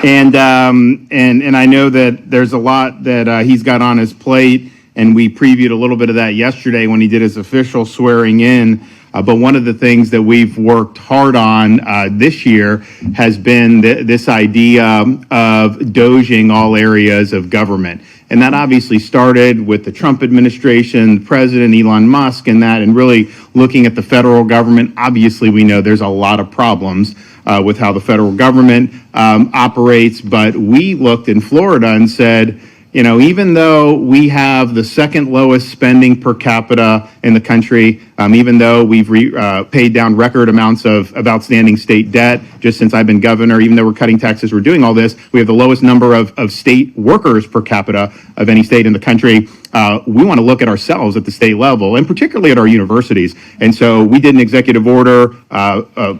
And I know that there's a lot that he's got on his plate, and we previewed a little bit of that yesterday when he did his official swearing in. But one of the things that we've worked hard on this year has been this idea of doging all areas of government. And that obviously started with the Trump administration, President Elon Musk, and really looking at the federal government. Obviously, we know there's a lot of problems with how the federal government operates, but we looked in Florida and said, you know, even though we have the second lowest spending per capita in the country, even though we've paid down record amounts of outstanding state debt just since I've been governor, even though we're cutting taxes, we're doing all this, we have the lowest number of state workers per capita of any state in the country. We want to look at ourselves at the state level, and particularly at our universities. And so we did an executive order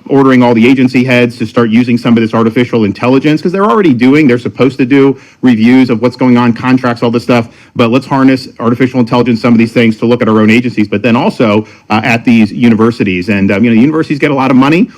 ordering all the agency heads to start using some of this artificial intelligence, because they're supposed to do reviews of what's going on, contracts, all this stuff, but let's harness artificial intelligence, some of these things, to look at our own agencies, but then also at these universities. And universities get a lot of money.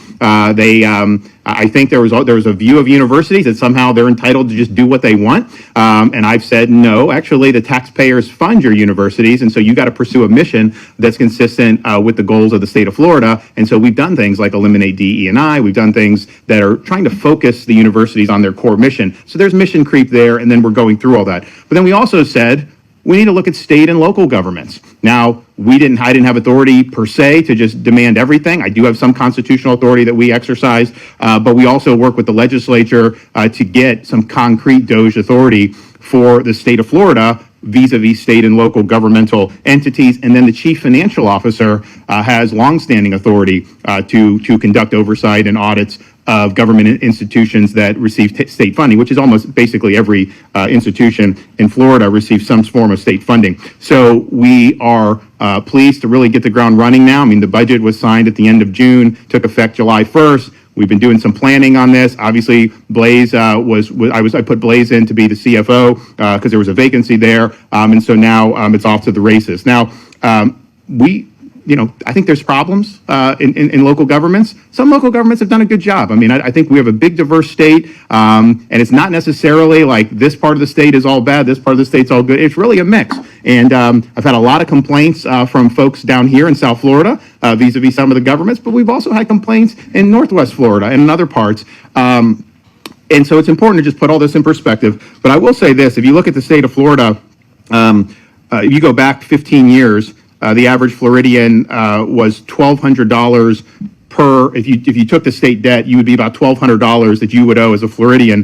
I think there was a view of universities that somehow they're entitled to just do what they want. And I've said, no, actually the taxpayers fund your universities. And so you got to pursue a mission that's consistent with the goals of the state of Florida. And so we've done things like eliminate DE&I. We've done things that are trying to focus the universities on their core mission. So there's mission creep there. And then we're going through all that. But then we also said, we need to look at state and local governments. Now, I didn't have authority per se to just demand everything. I do have some constitutional authority that we exercise, but we also work with the legislature to get some concrete DOGE authority for the state of Florida vis-a-vis state and local governmental entities. And then the chief financial officer has longstanding authority to conduct oversight and audits of government institutions that receive state funding, which is almost basically every institution in Florida receives some form of state funding. So we are pleased to really get the ground running now. I mean, the budget was signed at the end of June, took effect July 1st. We've been doing some planning on this. Obviously, Blaze I put Blaze in to be the CFO because there was a vacancy there, and so now it's off to the races. Now I think there's problems in local governments. Some local governments have done a good job. I mean, I think we have a big, diverse state, and it's not necessarily like this part of the state is all bad, this part of the state's all good. It's really a mix. And I've had a lot of complaints from folks down here in South Florida vis-a-vis some of the governments, but we've also had complaints in Northwest Florida and in other parts. And so it's important to just put all this in perspective. But I will say this, if you look at the state of Florida, if you go back 15 years, the average Floridian was $1,200 per, if you took the state debt, you would be about $1,200 that you would owe as a Floridian.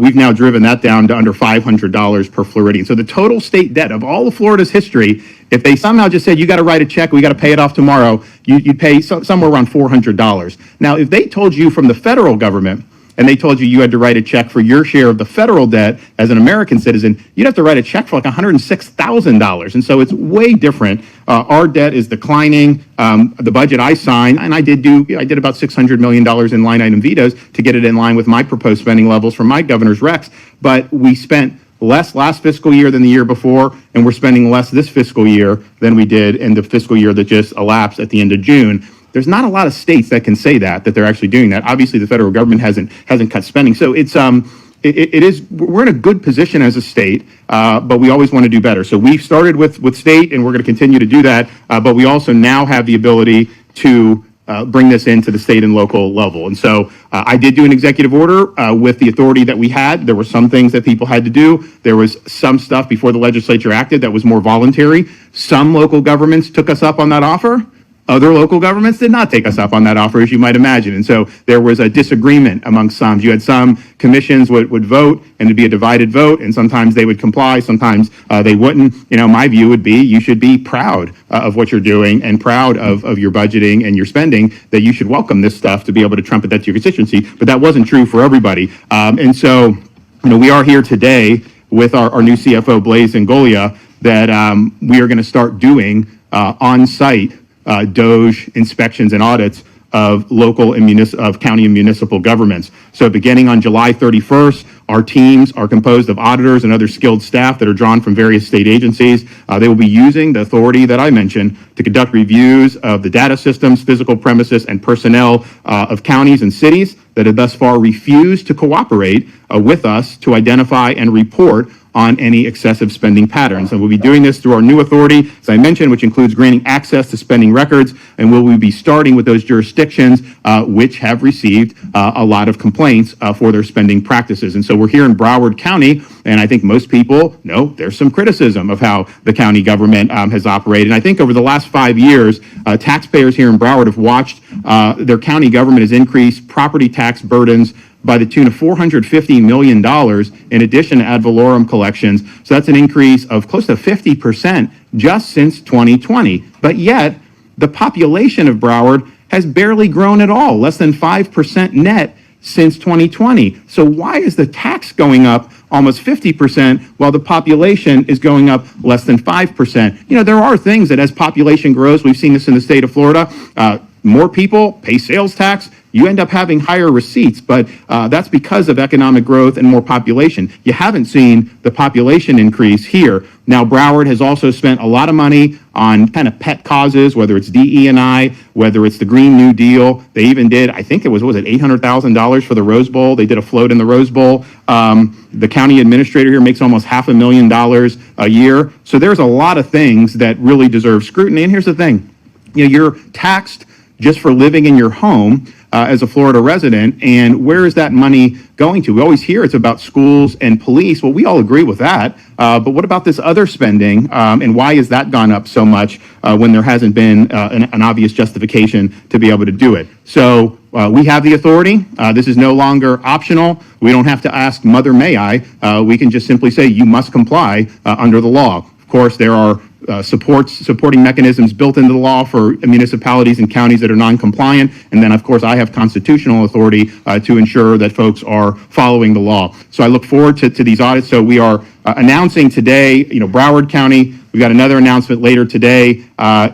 We've now driven that down to under $500 per Floridian. So the total state debt of all of Florida's history, if they somehow just said, you got to write a check, we got to pay it off tomorrow, you'd pay somewhere around $400. Now, if they told you from the federal government, and they told you you had to write a check for your share of the federal debt as an American citizen, you'd have to write a check for like $106,000. And so it's way different. Our debt is declining. The budget I signed, and I did about $600 million in line item vetoes to get it in line with my proposed spending levels from my governor's recs. But we spent less last fiscal year than the year before, and we're spending less this fiscal year than we did in the fiscal year that just elapsed at the end of June. There's not a lot of states that can say that they're actually doing that. Obviously, the federal government hasn't cut spending. So we're in a good position as a state, but we always want to do better. So we've started with state, and we're going to continue to do that. But we also now have the ability to bring this into the state and local level. And so I did do an executive order with the authority that we had. There were some things that people had to do. There was some stuff before the legislature acted that was more voluntary. Some local governments took us up on that offer. Other local governments did not take us up on that offer, as you might imagine. And so there was a disagreement among some. You had some commissions would vote, and it'd be a divided vote, and sometimes they would comply, sometimes they wouldn't. My view would be you should be proud of what you're doing and proud of your budgeting and your spending, that you should welcome this stuff to be able to trumpet that to your constituency. But that wasn't true for everybody. And so we are here today with our new CFO, Blaze Ngolia, that we are going to start doing on-site DOGE inspections and audits of local and county and municipal governments. So beginning on July 31st, Our teams are composed of auditors and other skilled staff that are drawn from various state agencies. They will be using the authority that I mentioned to conduct reviews of the data systems, physical premises, and personnel of counties and cities that have thus far refused to cooperate with us to identify and report on any excessive spending patterns. And we'll be doing this through our new authority, as I mentioned, which includes granting access to spending records, and we'll be starting with those jurisdictions which have received a lot of complaints for their spending practices. And so we're here in Broward County, and I think most people know there's some criticism of how the county government has operated. And I think over the last 5 years, taxpayers here in Broward have watched their county government has increased property tax burdens by the tune of $450 million in addition to ad valorem collections. So that's an increase of close to 50% just since 2020. But yet, the population of Broward has barely grown at all, less than 5% net since 2020. So why is the tax going up almost 50% while the population is going up less than 5%? You know, there are things that as population grows, we've seen this in the state of Florida, more people pay sales tax, you end up having higher receipts, but that's because of economic growth and more population. You haven't seen the population increase here. Now, Broward has also spent a lot of money on kind of pet causes, whether it's DE&I, whether it's the Green New Deal. They even did, I think it was $800,000 for the Rose Bowl. They did a float in the Rose Bowl. The county administrator here makes almost $500,000 a year. So there's a lot of things that really deserve scrutiny. And here's the thing, you know, you're taxed just for living in your home as a Florida resident, and where is that money going to? We always hear it's about schools and police. Well, we all agree with that, but what about this other spending, and why has that gone up so much when there hasn't been an obvious justification to be able to do it? So we have the authority. This is no longer optional. We don't have to ask, Mother, may I? We can just simply say, you must comply under the law. Of course, there are supporting mechanisms built into the law for municipalities and counties that are non-compliant. And then, of course, I have constitutional authority to ensure that folks are following the law. So I look forward to these audits. So we are announcing today, you know, Broward County. We've got another announcement later today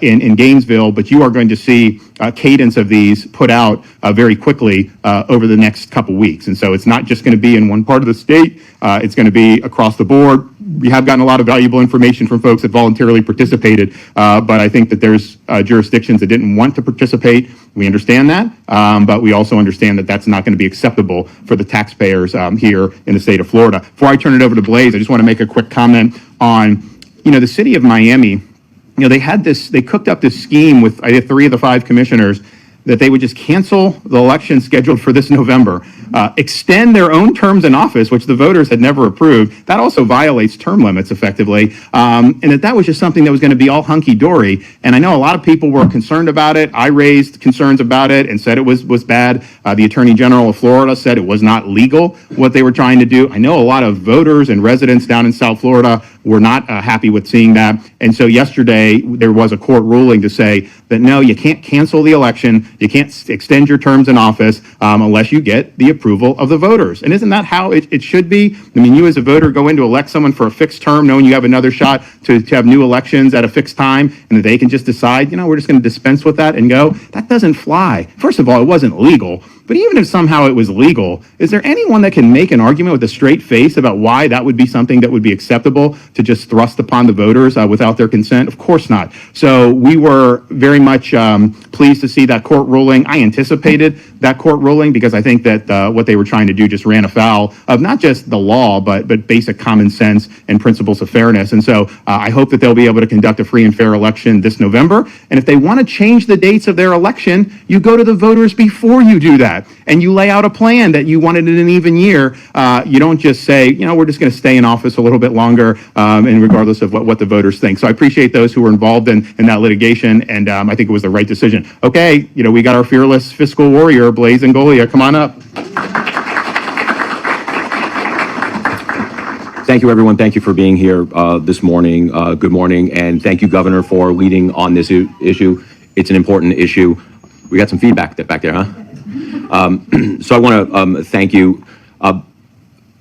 in Gainesville, but you are going to see a cadence of these put out very quickly over the next couple weeks. And so it's not just going to be in one part of the state. It's going to be across the board. We have gotten a lot of valuable information from folks that voluntarily participated, but I think that there's jurisdictions that didn't want to participate. We understand that, but we also understand that that's not going to be acceptable for the taxpayers here in the state of Florida. Before I turn it over to Blaze, I just want to make a quick comment on, you know, the city of Miami. You know, they cooked up this scheme with 3 of the 5 commissioners that they would just cancel the election scheduled for this November, extend their own terms in office, which the voters had never approved. That also violates term limits effectively, and that was just something that was going to be all hunky-dory. And I know a lot of people were concerned about it. I raised concerns about it and said it was bad. The Attorney General of Florida said it was not legal what they were trying to do. I know a lot of voters and residents down in South Florida were not happy with seeing that. And so yesterday there was a court ruling to say that no, you can't cancel the election, you can't extend your terms in office unless you get the approval of the voters. And isn't that how it should be? I mean, you as a voter go in to elect someone for a fixed term knowing you have another shot to have new elections at a fixed time, and that they can just decide, you know, we're just going to dispense with that and go. That doesn't fly. First of all, it wasn't legal. But even if somehow it was legal, is there anyone that can make an argument with a straight face about why that would be something that would be acceptable to just thrust upon the voters without their consent? Of course not. So we were very much pleased to see that court ruling. I anticipated that court ruling because I think that what they were trying to do just ran afoul of not just the law, but basic common sense and principles of fairness. And so I hope that they'll be able to conduct a free and fair election this November. And if they want to change the dates of their election, you go to the voters before you do that. And you lay out a plan that you wanted in an even year. You don't just say, you know, we're just going to stay in office a little bit longer, and regardless of what the voters think. So I appreciate those who were involved in that litigation, and I think it was the right decision. Okay, you know, we got our fearless fiscal warrior, Blaze Angolia. Come on up. Thank you, everyone. Thank you for being here this morning. Good morning, and thank you, Governor, for leading on this issue. It's an important issue. We got some feedback back there, huh? So I want to thank you.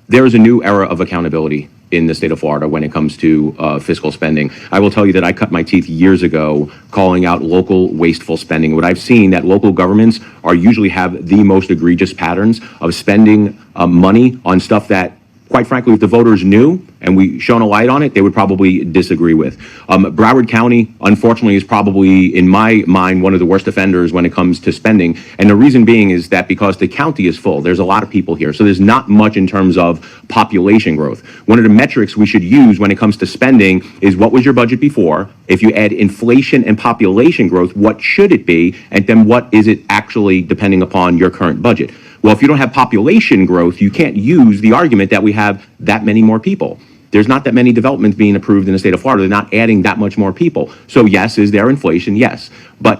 There is a new era of accountability in the state of Florida when it comes to fiscal spending. I will tell you that I cut my teeth years ago calling out local wasteful spending. What I've seen that local governments are usually have the most egregious patterns of spending money on stuff that quite frankly, if the voters knew and we shone a light on it, they would probably disagree with. Broward County, unfortunately, is probably, in my mind, one of the worst offenders when it comes to spending. And the reason being is that because the county is full, there's a lot of people here. So there's not much in terms of population growth. One of the metrics we should use when it comes to spending is what was your budget before? If you add inflation and population growth, what should it be? And then what is it actually depending upon your current budget? Well, if you don't have population growth, you can't use the argument that we have that many more people. There's not that many developments being approved in the state of Florida. They're not adding that much more people. So yes, is there inflation? Yes. But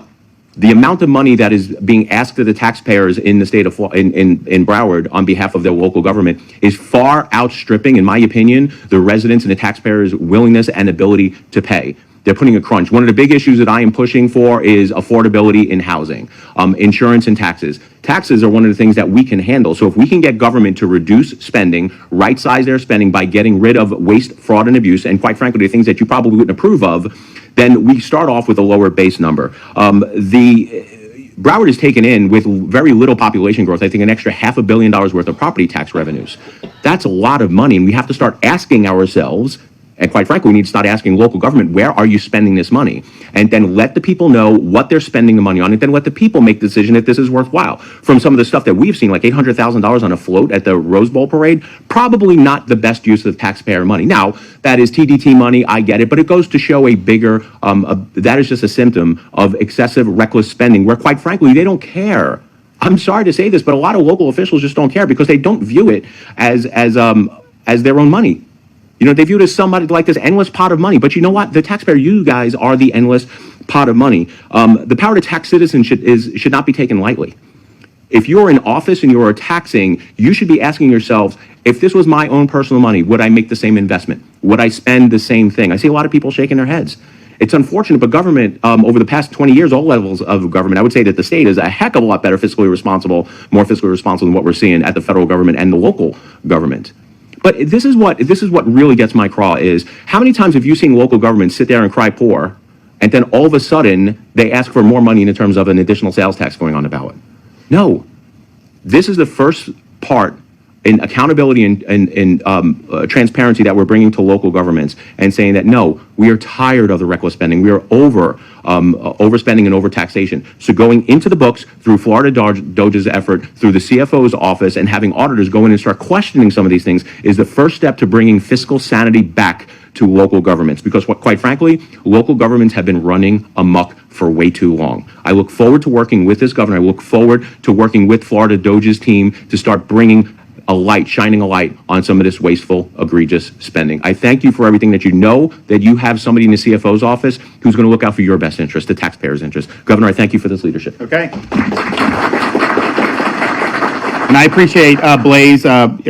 the amount of money that is being asked of the taxpayers in the state of in Broward on behalf of their local government is far outstripping, in my opinion, the residents and the taxpayers' willingness and ability to pay. They're putting a crunch. One of the big issues that I am pushing for is affordability in housing, insurance and taxes. Taxes are one of the things that we can handle. So if we can get government to reduce spending, right size their spending by getting rid of waste, fraud, and abuse, and quite frankly, the things that you probably wouldn't approve of, then we start off with a lower base number. Broward is taken in with very little population growth, I think an extra $500 million worth of property tax revenues. That's a lot of money, and we have to start asking ourselves, and quite frankly, we need to start asking local government, where are you spending this money? And then let the people know what they're spending the money on, and then let the people make the decision if this is worthwhile. From some of the stuff that we've seen, like $800,000 on a float at the Rose Bowl parade, probably not the best use of taxpayer money. Now, that is TDT money, I get it, but it goes to show a bigger, that is just a symptom of excessive, reckless spending, where quite frankly, they don't care. I'm sorry to say this, but a lot of local officials just don't care because they don't view it as their own money. You know, they view it as somebody like this endless pot of money. But you know what? The taxpayer, you guys are the endless pot of money. The power to tax citizens should not be taken lightly. If you're in office and you're taxing, you should be asking yourselves, if this was my own personal money, would I make the same investment? Would I spend the same thing? I see a lot of people shaking their heads. It's unfortunate, but government, over the past 20 years, all levels of government, I would say that the state is a heck of a lot better fiscally responsible, more fiscally responsible than what we're seeing at the federal government and the local government. But this is what really gets my craw is, how many times have you seen local governments sit there and cry poor, and then all of a sudden they ask for more money in terms of an additional sales tax going on the ballot? No. This is the first part in accountability and transparency that we're bringing to local governments and saying that, no, we are tired of the reckless spending. We are overspending and overtaxation. So going into the books through Florida Doge's effort, through the CFO's office, and having auditors go in and start questioning some of these things is the first step to bringing fiscal sanity back to local governments. Because quite frankly, local governments have been running amok for way too long. I look forward to working with this governor. I look forward to working with Florida Doge's team to start bringing shining a light on some of this wasteful, egregious spending. I thank you for everything that you know, that you have somebody in the CFO's office who's going to look out for your best interest, the taxpayers' interest. Governor, I thank you for this leadership. Okay. And I appreciate Blaze,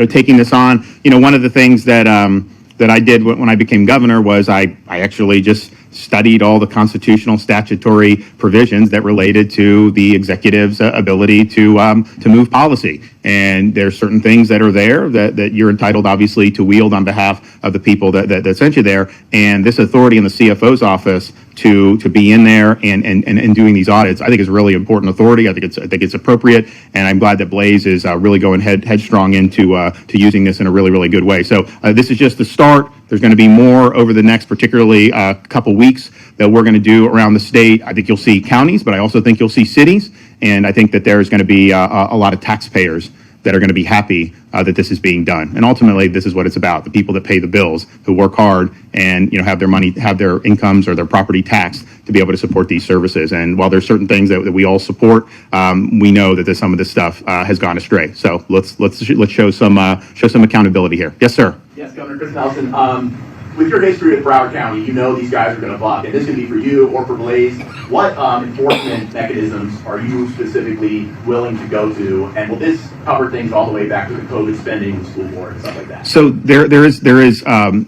taking this on. You know, one of the things that I did when I became governor was I actually just studied all the constitutional statutory provisions that related to the executive's ability to move policy. And there's certain things that are there that you're entitled, obviously, to wield on behalf of the people that sent you there. And this authority in the CFO's office to be in there and doing these audits, I think is a really important authority. I think it's appropriate, and I'm glad that Blaze is really going headstrong into to using this in a really good way. So this is just the start. There's going to be more over the next, particularly couple weeks, that we're going to do around the state. I think you'll see counties, but I also think you'll see cities, and I think that there's going to be a lot of taxpayers that are going to be happy that this is being done. And ultimately, this is what it's about: the people that pay the bills, who work hard, and have their money, have their incomes or their property taxed to be able to support these services. And while there's certain things that we all support, we know that some of this stuff has gone astray. So let's show some accountability here. Yes, sir. Yes, Governor Chris Nelson. With your history with Broward County, you know these guys are going to buck, and this could be for you or for Blaze. What enforcement mechanisms are you specifically willing to go to, and will this cover things all the way back to the COVID spending, the school board, and stuff like that? So there is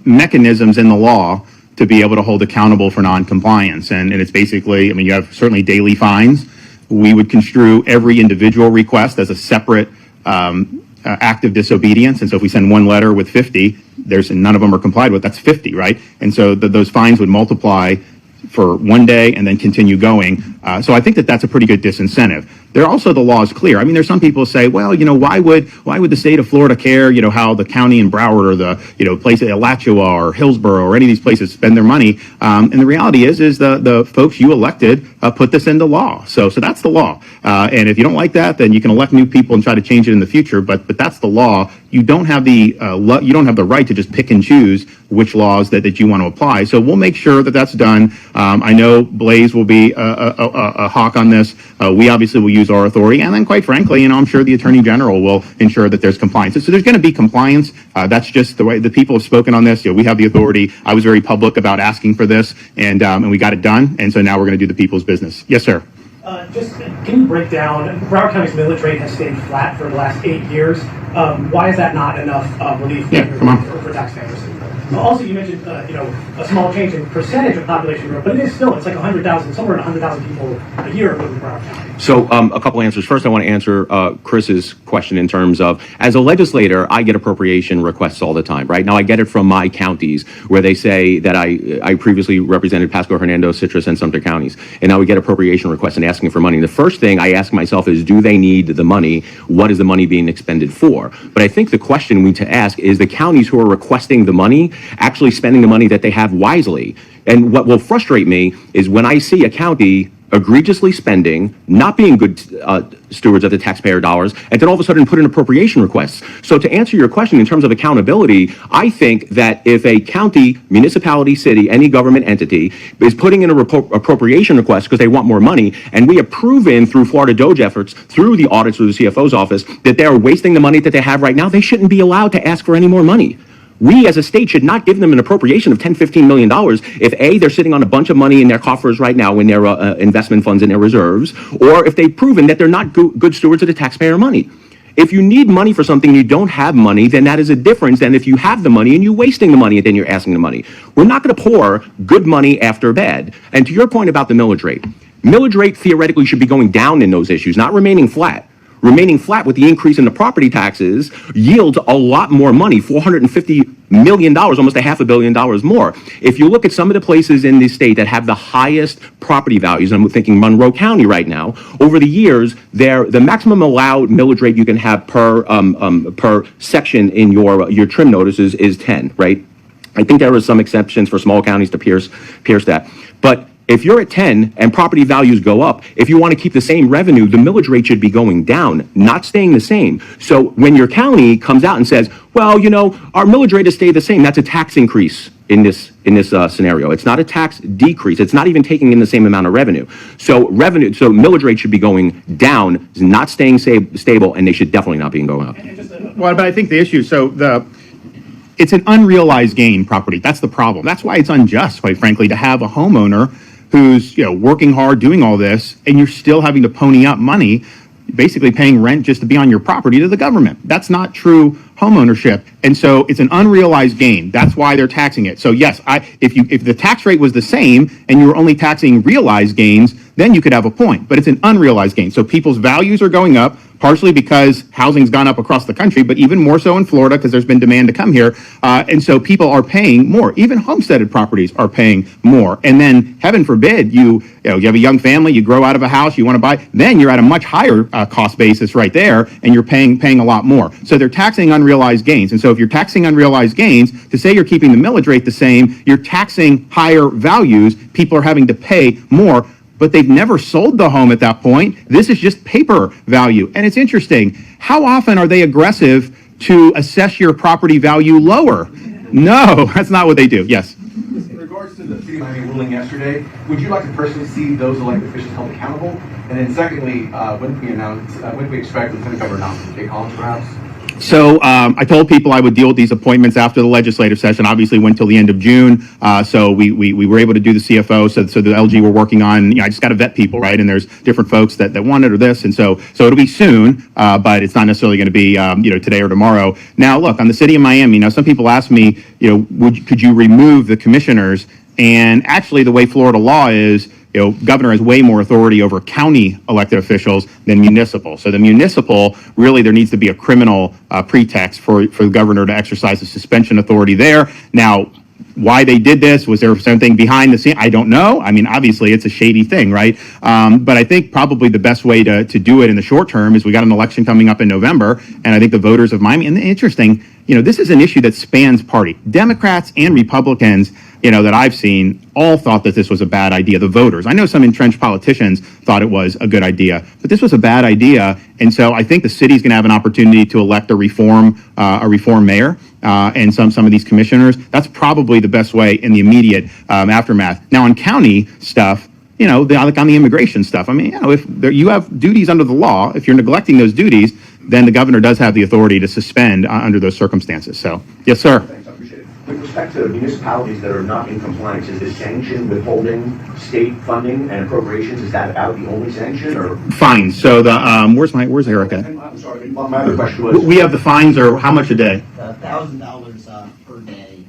mechanisms in the law to be able to hold accountable for non-compliance, and it's basically, I mean, you have certainly daily fines. We would construe every individual request as a separate act of disobedience, and so if we send one letter with 50, none of them are complied with, that's 50, right? And so those fines would multiply for one day and then continue going. So I think that that's a pretty good disincentive. There also, the law is clear. I mean, there's some people who say, well, why would the state of Florida care, how the county in Broward or the, place at Alachua or Hillsborough or any of these places spend their money. And the reality is the folks you elected put this into law. So that's the law. And if you don't like that, then you can elect new people and try to change it in the future. But that's the law. You don't have the right to just pick and choose which laws that you want to apply. So we'll make sure that that's done. I know Blaze will be a hawk on this. We obviously will use our authority, and then quite frankly, I'm sure the Attorney General will ensure that there's compliance. So there's going to be compliance. That's just the way the people have spoken on this. We have the authority. I was very public about asking for this, and we got it done. And so now we're going to do the people's business. Yes, sir. Can you break down, Broward County's millage rate has stayed flat for the last 8 years. Why is that not enough relief for taxpayers? Also, you mentioned, a small change in percentage of population growth, but it's like 100,000, somewhere in 100,000 people a year live in Broward County. So a couple answers. First, I want to answer Chris's question in terms of, as a legislator, I get appropriation requests all the time, right? Now, I get it from my counties where they say that I previously represented Pasco, Hernando, Citrus, and Sumter counties. And now we get appropriation requests and asking for money. The first thing I ask myself is, do they need the money? What is the money being expended for? But I think the question we need to ask is, the counties who are requesting the money actually spending the money that they have wisely? And what will frustrate me is when I see a county egregiously spending, not being good stewards of the taxpayer dollars, and then all of a sudden put in appropriation requests. So to answer your question in terms of accountability, I think that if a county, municipality, city, any government entity is putting in an appropriation request because they want more money, and we have proven through Florida Doge efforts, through the audits through the CFO's office, that they're wasting the money that they have right now, they shouldn't be allowed to ask for any more money. We as a state should not give them an appropriation of $10, $15 million if A, they're sitting on a bunch of money in their coffers right now in their investment funds and their reserves, or if they've proven that they're not good stewards of the taxpayer money. If you need money for something and you don't have money, then that is a difference than if you have the money and you're wasting the money and then you're asking the money. We're not going to pour good money after bad. And to your point about the millage rate theoretically should be going down in those issues, not remaining flat. Remaining flat with the increase in the property taxes yields a lot more money, $450 million, almost $500 million more. If you look at some of the places in the state that have the highest property values, and I'm thinking Monroe County right now, over the years, the maximum allowed millage rate you can have per section in your trim notices is 10, right? I think there are some exceptions for small counties to pierce that. But if you're at 10 and property values go up, if you want to keep the same revenue, the millage rate should be going down, not staying the same. So when your county comes out and says, well, our millage rate has stayed the same, that's a tax increase in this scenario. It's not a tax decrease. It's not even taking in the same amount of revenue. So millage rate should be going down, not staying stable, and they should definitely not be going up. Well, but I think the issue, it's an unrealized gain property. That's the problem. That's why it's unjust, quite frankly, to have a homeowner who's working hard, doing all this, and you're still having to pony up money, basically paying rent just to be on your property to the government. That's not true homeownership, and so it's an unrealized gain. That's why they're taxing it. So yes, if the tax rate was the same and you were only taxing realized gains, then you could have a point. But it's an unrealized gain. So people's values are going up, partially because housing's gone up across the country, but even more so in Florida because there's been demand to come here. And so people are paying more. Even homesteaded properties are paying more. And then, heaven forbid, you have a young family, you grow out of a house, you want to buy, then you're at a much higher cost basis right there, and you're paying a lot more. So they're taxing unrealized gains. And so if you're taxing unrealized gains, to say you're keeping the millage rate the same, you're taxing higher values. People are having to pay more, but they've never sold the home at that point. This is just paper value. And it's interesting, how often are they aggressive to assess your property value lower? No, that's not what they do. Yes. In regards to the City of Miami ruling yesterday, would you like to personally see those elected officials held accountable? And then secondly, when can we expect Lieutenant Governor announcement? Jay Collins, perhaps? So I told people I would deal with these appointments after the legislative session. Obviously went till the end of June. So we were able to do the CFO. So the LG we're working on, I just got to vet people, right? And there's different folks that want it or this. And so it'll be soon, but it's not necessarily going to be, today or tomorrow. Now, look, on the City of Miami, some people ask me, could you remove the commissioners? And actually the way Florida law is, governor has way more authority over county elected officials than municipal. So the municipal, really, there needs to be a criminal pretext for the governor to exercise the suspension authority there. Now, why they did this. Was there something behind the scene? I don't know. I mean, obviously it's a shady thing, right? But I think probably the best way to do it in the short term is we got an election coming up in November, and I think the voters of Miami, and interesting, this is an issue that spans party. Democrats and Republicans, that I've seen, all thought that this was a bad idea. The voters. I know some entrenched politicians thought it was a good idea, but this was a bad idea. And so I think the city's going to have an opportunity to elect a reform mayor and some of these commissioners. That's probably the best way in the immediate aftermath. Now, on county stuff, like on the immigration stuff, I mean, if you have duties under the law, if you're neglecting those duties, then the governor does have the authority to suspend under those circumstances. So, yes, sir. Thanks, I appreciate it. With respect to municipalities that are not in compliance, is this sanction withholding state funding and appropriations? Is that about the only sanction, or? Fine. So the where's Eric at? I'm sorry. My other question was. We have the fines are how much a day? $1,000 per day.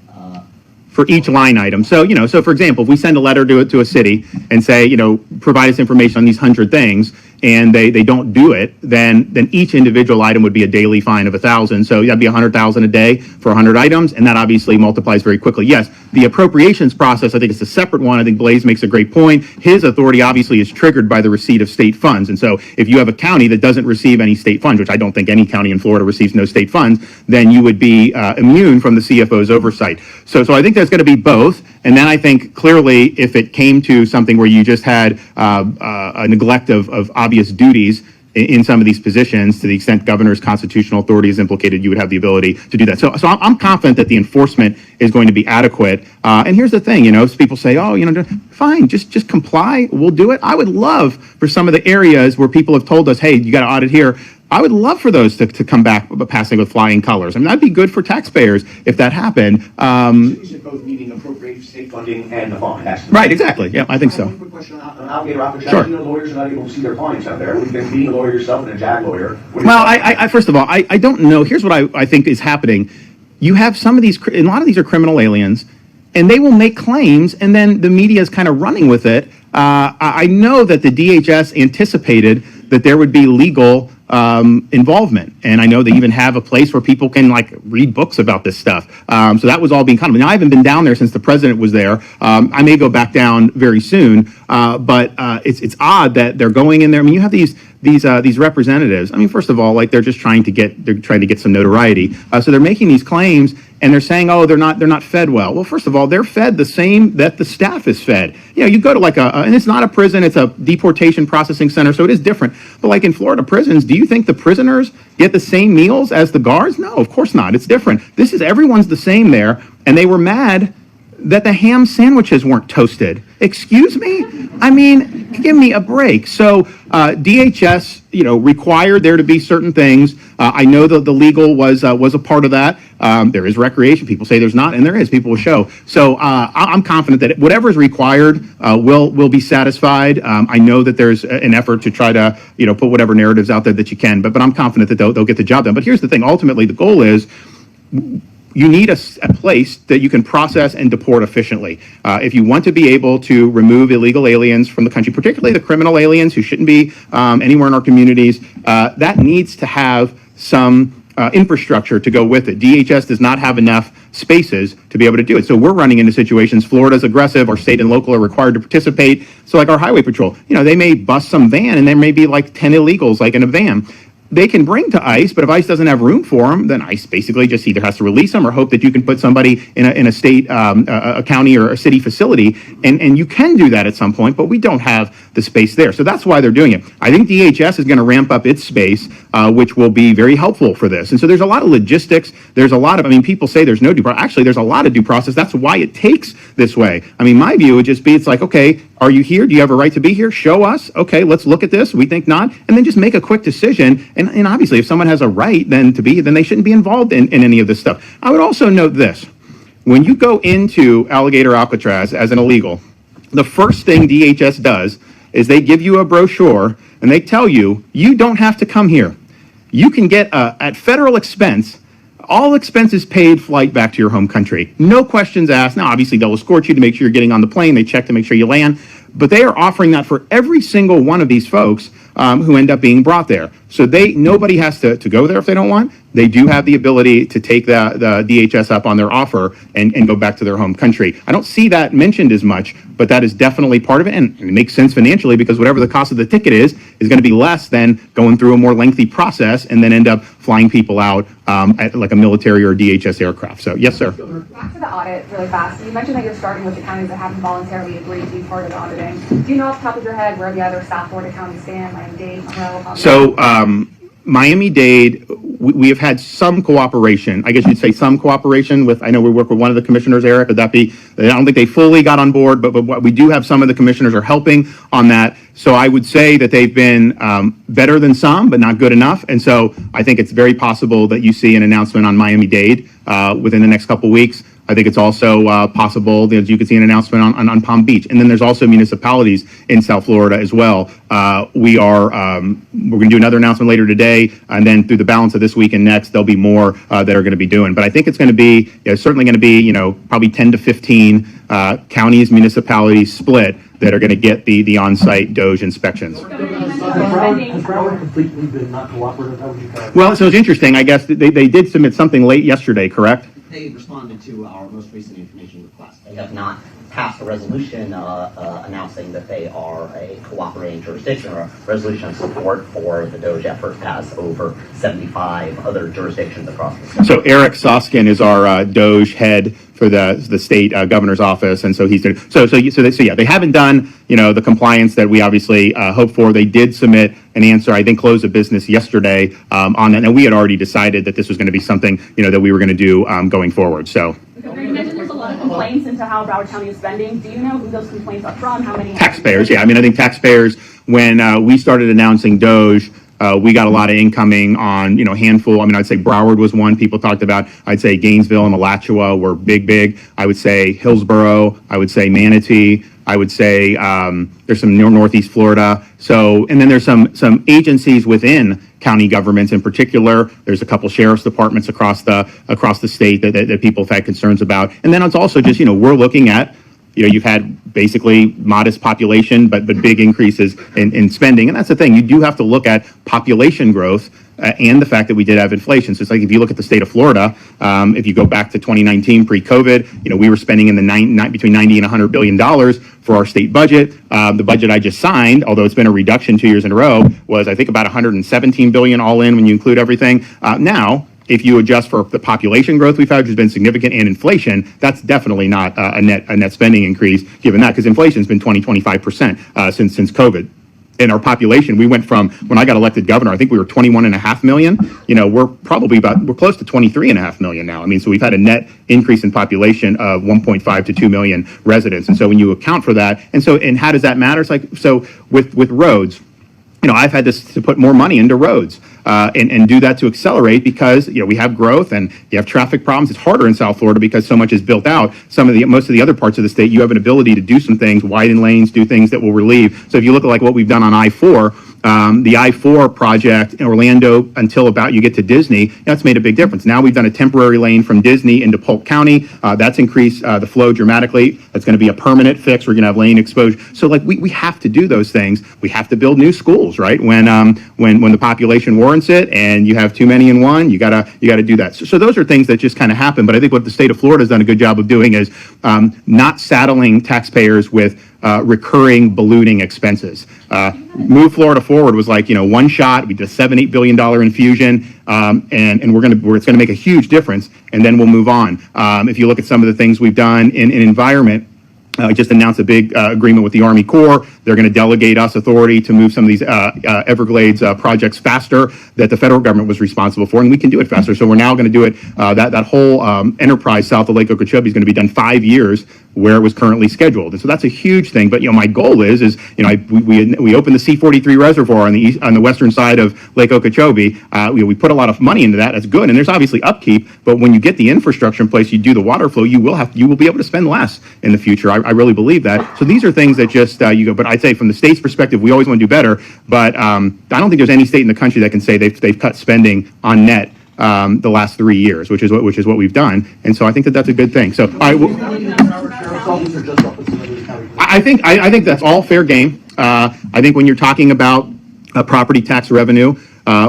For each line item. So, so for example, if we send a letter to a city and say, provide us information on these 100 things, and they don't do it, then each individual item would be a daily fine of $1,000. So that'd be 100,000 a day for 100 items, and that obviously multiplies very quickly. Yes, the appropriations process, I think it's a separate one. I think Blaze makes a great point. His authority obviously is triggered by the receipt of state funds. And so if you have a county that doesn't receive any state funds, which I don't think any county in Florida receives no state funds, then you would be immune from the CFO's oversight. So I think there's going to be both. And then I think clearly if it came to something where you just had a neglect of obvious duties in some of these positions, to the extent governor's constitutional authority is implicated, you would have the ability to do that. So I'm confident that the enforcement is going to be adequate. And here's the thing, people say, fine, just comply, we'll do it. I would love for some of the areas where people have told us, hey, you got to audit here. I would love for those to come back passing with flying colors. I mean, that'd be good for taxpayers if that happened. You said both needing appropriate state funding and the fine. Right, exactly. Yeah, I think so. One quick question on alligator opportunity. Sure. Lawyers are not able to see their clients out there. We've been being a lawyer yourself and a JAG lawyer. Well, I first of all, I don't know. Here's what I think is happening. You have some of these, a lot of these are criminal aliens, and they will make claims, and then the media is kind of running with it. I know that the DHS anticipated that there would be legal involvement. And I know they even have a place where people can read books about this stuff. So that was all being contemplated. Now, I haven't been down there since the president was there. I may go back down very soon. But it's odd that they're going in there. I mean, you have these representatives. I mean, first of all, they're just trying to get some notoriety. So they're making these claims, and they're saying, they're not fed well. Well, first of all, they're fed the same that the staff is fed. You go to and it's not a prison, it's a deportation processing center, so it is different. But in Florida prisons, do you think the prisoners get the same meals as the guards? No, of course not. It's different. Everyone's the same there, and they were mad that the ham sandwiches weren't toasted. Excuse me? I mean, give me a break. So DHS, required there to be certain things. I know that the legal was a part of that. There is recreation. People say there's not, and there is. People will show. So I'm confident that whatever is required will be satisfied. I know that there's an effort to try to put whatever narratives out there that you can, but I'm confident that they'll get the job done. But here's the thing. Ultimately, the goal is you need a place that you can process and deport efficiently. If you want to be able to remove illegal aliens from the country, particularly the criminal aliens who shouldn't be anywhere in our communities, that needs to have some infrastructure to go with it. DHS does not have enough spaces to be able to do it. So we're running into situations, Florida's aggressive, our state and local are required to participate. So our highway patrol, they may bust some van and there may be 10 illegals in a van. They can bring to ICE, but if ICE doesn't have room for them, then ICE basically just either has to release them or hope that you can put somebody in a state, a county or a city facility. And you can do that at some point, but we don't have the space there. So that's why they're doing it. I think DHS is going to ramp up its space, which will be very helpful for this. And so there's a lot of logistics. There's a lot of, people say there's no due process. Actually, there's a lot of due process. That's why it takes this way. My view would just be, it's okay, are you here? Do you have a right to be here? Show us. Okay, let's look at this. We think not. And then just make a quick decision. And obviously, if someone has a right then they shouldn't be involved in any of this stuff. I would also note this. When you go into alligator Alcatraz as an illegal, the first thing DHS does is they give you a brochure and they tell you, you don't have to come here. You can get at federal expense, all expenses paid flight back to your home country. No questions asked. Now, obviously, they'll escort you to make sure you're getting on the plane. They check to make sure you land. But they are offering that for every single one of these folks who end up being brought there. So nobody has to go there if they don't want. They do have the ability to take the DHS up on their offer and go back to their home country. I don't see that mentioned as much, but that is definitely part of it, and it makes sense financially because whatever the cost of the ticket is going to be less than going through a more lengthy process and then end up flying people out at like a military or DHS aircraft. So yes, sir. Back to the audit really fast. You mentioned that you're starting with the counties that haven't voluntarily agreed to be part of the auditing. Do you know off the top of your head where the other South Florida counties stand, Miami-Dade, Monroe? So Miami-Dade, we have had some cooperation. I guess you'd say some cooperation with, I know we work with one of the commissioners, Eric, would that be, I don't think they fully got on board, but we do have some of the commissioners are helping on that. So I would say that they've been better than some, but not good enough. And so I think it's very possible that you see an announcement on Miami-Dade within the next couple weeks. I think it's also possible that you could see an announcement on Palm Beach. And then there's also municipalities in South Florida as well. We're going to do another announcement later today, and then through the balance of this week and next, there'll be more that are going to be doing. But I think it's going to be certainly going to be probably 10 to 15 counties, municipalities split that are going to get the on-site DOJ inspections. Has Broward completely been not cooperative? How would you characterize? Well, so it's interesting. I guess they did submit something late yesterday, correct? They responded to our most recent information request. They have not passed a resolution announcing that they are a cooperating jurisdiction or a resolution of support for the DOJ effort as over 75 other jurisdictions across the state. So Eric Soskin is our DOJ head for the state governor's office, and so he's doing. So yeah, they haven't done the compliance that we obviously hope for. They did submit an answer, I think, close of business yesterday on that, and we had already decided that this was going to be something that we were going to do going forward. So. You mentioned there's a lot of complaints into how Broward County is spending. Do you know who those complaints are from? How many? Taxpayers, yeah. I mean, I think taxpayers, when we started announcing DOJ, we got a lot of incoming on, handful. I mean, I'd say Broward was one people talked about. I'd say Gainesville and Alachua were big. I would say Hillsborough. I would say Manatee. I would say there's some Northeast Florida. So, and then there's some agencies within county governments in particular. There's a couple sheriff's departments across the state that people have had concerns about. And then it's also just, we're looking at, you've had basically modest population, but big increases in spending. And that's the thing, you do have to look at population growth and the fact that we did have inflation. So it's like if you look at the state of Florida, if you go back to 2019 pre-COVID, we were spending in the between 90 and 100 billion dollars for our state budget. The budget I just signed, although it's been a reduction 2 years in a row, was I think about 117 billion all in when you include everything. Now, if you adjust for the population growth we've had, which has been significant, and inflation, that's definitely not a net spending increase given that, because inflation's been 25% since COVID. In our population, we went from, when I got elected governor, I think we were 21.5 million. We're close to 23.5 million now. I mean, so we've had a net increase in population of 1.5 to 2 million residents. And so when you account for that, and how does that matter? It's like, so with roads, I've had to put more money into roads and do that to accelerate because, we have growth and you have traffic problems. It's harder in South Florida because so much is built out. Most of the other parts of the state, you have an ability to do some things, widen lanes, do things that will relieve. So if you look at like what we've done on I-4, the I-4 project in Orlando until about you get to Disney, that's made a big difference. Now we've done a temporary lane from Disney into Polk County. That's increased the flow dramatically. That's going to be a permanent fix. We're going to have lane exposure. So like we have to do those things. We have to build new schools, right? When the population warrants it and you have too many in one, you gotta do that. So those are things that just kind of happen. But I think what the state of Florida has done a good job of doing is not saddling taxpayers with recurring ballooning expenses. Move Florida Forward was like, one shot. We did a $7-8 billion infusion, and it's gonna make a huge difference, and then we'll move on. If you look at some of the things we've done in environment, I just announced a big agreement with the Army Corps. They're going to delegate us authority to move some of these Everglades projects faster that the federal government was responsible for, and we can do it faster. So we're now going to do it. That whole enterprise south of Lake Okeechobee is going to be done 5 years where it was currently scheduled. And so that's a huge thing. But my goal is we opened the C-43 reservoir on the western side of Lake Okeechobee. We put a lot of money into that. That's good, and there's obviously upkeep. But when you get the infrastructure in place, you do the water flow. You will be able to spend less in the future. I really believe that. So these are things that just you go. But I'd say from the state's perspective, we always want to do better. But I don't think there's any state in the country that can say they've cut spending on net the last 3 years, which is what we've done. And so I think that's a good thing. So I think that's all fair game. I think when you're talking about property tax revenue.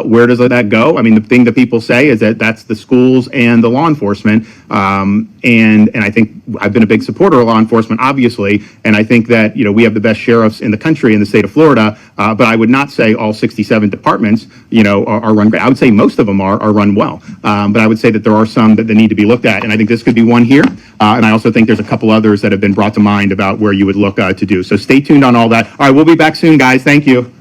Where does that go? I mean, the thing that people say is that that's the schools and the law enforcement. And I think I've been a big supporter of law enforcement, obviously. And I think that, you know, we have the best sheriffs in the country in the state of Florida. But I would not say all 67 departments, you know, are run great. I would say most of them are run well. But I would say that there are some that need to be looked at. And I think this could be one here. And I also think there's a couple others that have been brought to mind about where you would look to do. So stay tuned on all that. All right, we'll be back soon, guys. Thank you.